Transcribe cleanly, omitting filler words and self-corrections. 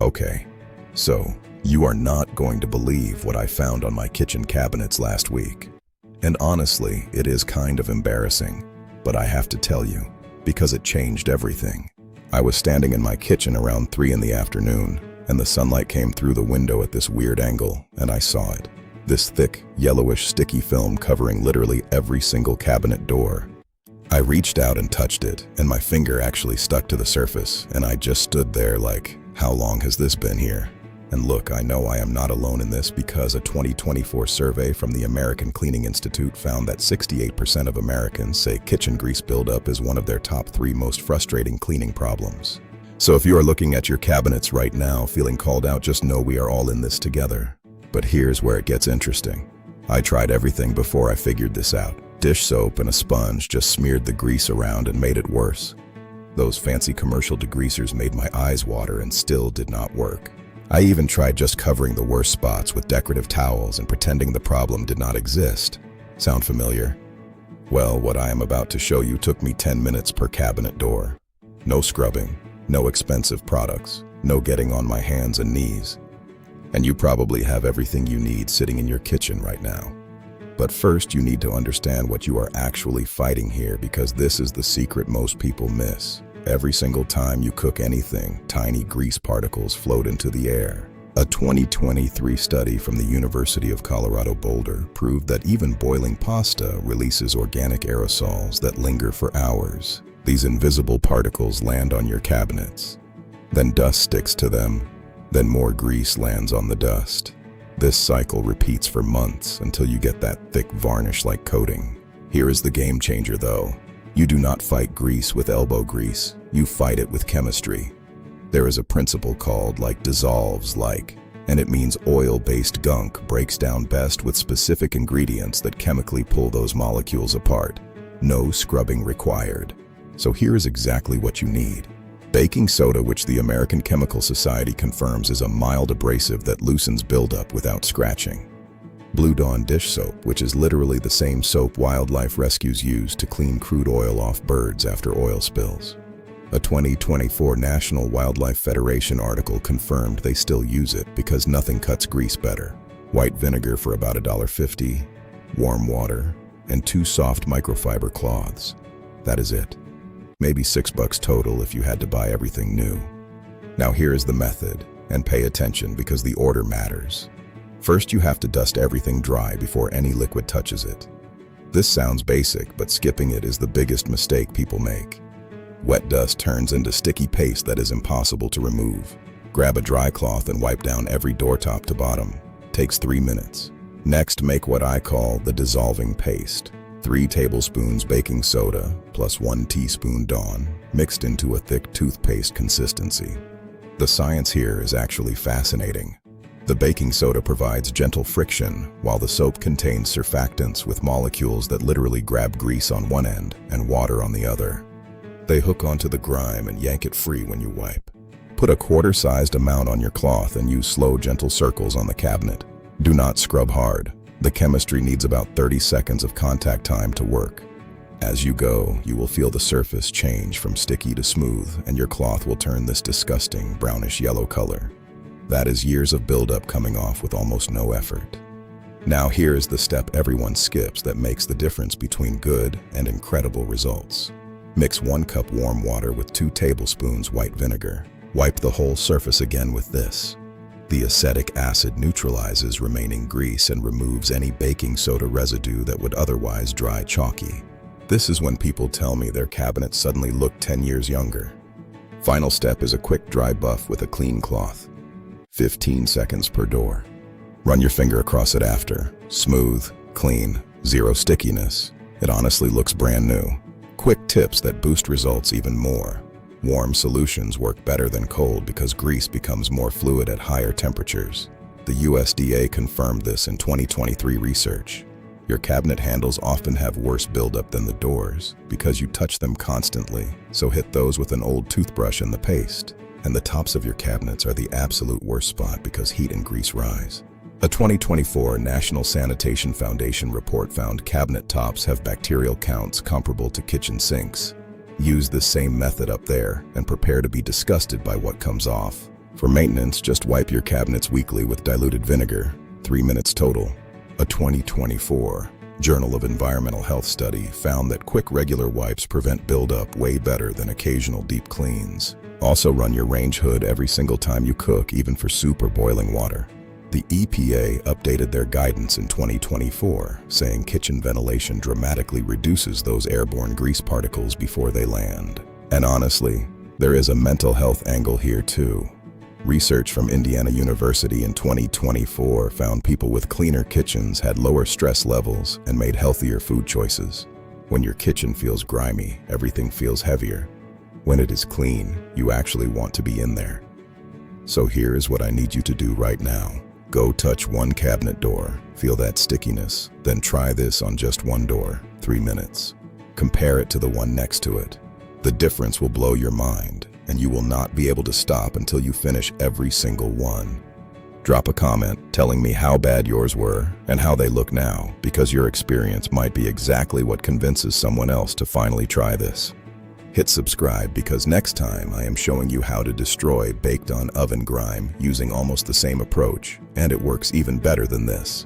Okay, so you are not going to believe what I found on my kitchen cabinets last week. And honestly, it is kind of embarrassing, but I have to tell you, because it changed everything. I was standing in my kitchen around 3 in the afternoon, and the sunlight came through the window at this weird angle, and I saw it. This thick, yellowish, sticky film covering literally every single cabinet door. I reached out and touched it, and my finger actually stuck to the surface, and I just stood there like, how long has this been here? And look, I know I am not alone in this because a 2024 survey from the American Cleaning Institute found that 68% of Americans say kitchen grease buildup is one of their top 3 most frustrating cleaning problems. So if you are looking at your cabinets right now feeling called out, just know we are all in this together. But here's where it gets interesting. I tried everything before I figured this out. Dish soap and a sponge just smeared the grease around and made it worse. Those fancy commercial degreasers made my eyes water and still did not work. I even tried just covering the worst spots with decorative towels and pretending the problem did not exist. Sound familiar? Well, what I am about to show you took me 10 minutes per cabinet door. No scrubbing, no expensive products, no getting on my hands and knees. And you probably have everything you need sitting in your kitchen right now. But first, you need to understand what you are actually fighting here, because this is the secret most people miss. Every single time you cook anything, tiny grease particles float into the air. A 2023 study from the University of Colorado Boulder proved that even boiling pasta releases organic aerosols that linger for hours. These invisible particles land on your cabinets. Then dust sticks to them. Then more grease lands on the dust. This cycle repeats for months until you get that thick varnish-like coating. Here is the game changer though. You do not fight grease with elbow grease, you fight it with chemistry. There is a principle called dissolves like, and it means oil-based gunk breaks down best with specific ingredients that chemically pull those molecules apart. No scrubbing required. So here is exactly what you need. Baking soda, which the American Chemical Society confirms is a mild abrasive that loosens buildup without scratching. Blue Dawn dish soap, which is literally the same soap wildlife rescues use to clean crude oil off birds after oil spills. A 2024 National Wildlife Federation article confirmed they still use it because nothing cuts grease better. White vinegar for about $1.50, warm water, and 2 soft microfiber cloths. That is it. Maybe $6 total if you had to buy everything new. Now here is the method, and pay attention because the order matters. First, you have to dust everything dry before any liquid touches it. This sounds basic, but skipping it is the biggest mistake people make. Wet dust turns into sticky paste that is impossible to remove. Grab a dry cloth and wipe down every door top to bottom. Takes 3 minutes. Next, make what I call the dissolving paste. 3 tablespoons baking soda plus 1 teaspoon Dawn mixed into a thick toothpaste consistency. The science here is actually fascinating. The baking soda provides gentle friction, while the soap contains surfactants with molecules that literally grab grease on one end and water on the other. They hook onto the grime and yank it free when you wipe. Put a quarter-sized amount on your cloth and use slow, gentle circles on the cabinet. Do not scrub hard. The chemistry needs about 30 seconds of contact time to work. As you go, you will feel the surface change from sticky to smooth, and your cloth will turn this disgusting brownish yellow color. That is years of buildup coming off with almost no effort. Now here is the step everyone skips that makes the difference between good and incredible results. Mix 1 cup warm water with 2 tablespoons white vinegar. Wipe the whole surface again with this. The acetic acid neutralizes remaining grease and removes any baking soda residue that would otherwise dry chalky. This is when people tell me their cabinets suddenly look 10 years younger. Final step is a quick dry buff with a clean cloth. 15 seconds per door. Run your finger across it after. Smooth, clean, zero stickiness. It honestly looks brand new. Quick tips that boost results even more. Warm solutions work better than cold because grease becomes more fluid at higher temperatures. The USDA confirmed this in 2023 research. Your cabinet handles often have worse buildup than the doors because you touch them constantly, so hit those with an old toothbrush and the paste. And the tops of your cabinets are the absolute worst spot because heat and grease rise. A 2024 National Sanitation Foundation report found cabinet tops have bacterial counts comparable to kitchen sinks. Use the same method up there and prepare to be disgusted by what comes off. For maintenance, just wipe your cabinets weekly with diluted vinegar, 3 minutes total. A 2024 Journal of Environmental Health study found that quick regular wipes prevent buildup way better than occasional deep cleans. Also run your range hood every single time you cook, even for soup or boiling water. The EPA updated their guidance in 2024, saying kitchen ventilation dramatically reduces those airborne grease particles before they land. And honestly, there is a mental health angle here too. Research from Indiana University in 2024 found people with cleaner kitchens had lower stress levels and made healthier food choices. When your kitchen feels grimy, everything feels heavier. When it is clean, you actually want to be in there. So here is what I need you to do right now. Go touch one cabinet door, feel that stickiness, then try this on just one door, 3 minutes. Compare it to the one next to it. The difference will blow your mind, and you will not be able to stop until you finish every single one. Drop a comment telling me how bad yours were and how they look now, because your experience might be exactly what convinces someone else to finally try this. Hit subscribe because next time I am showing you how to destroy baked-on oven grime using almost the same approach, and it works even better than this.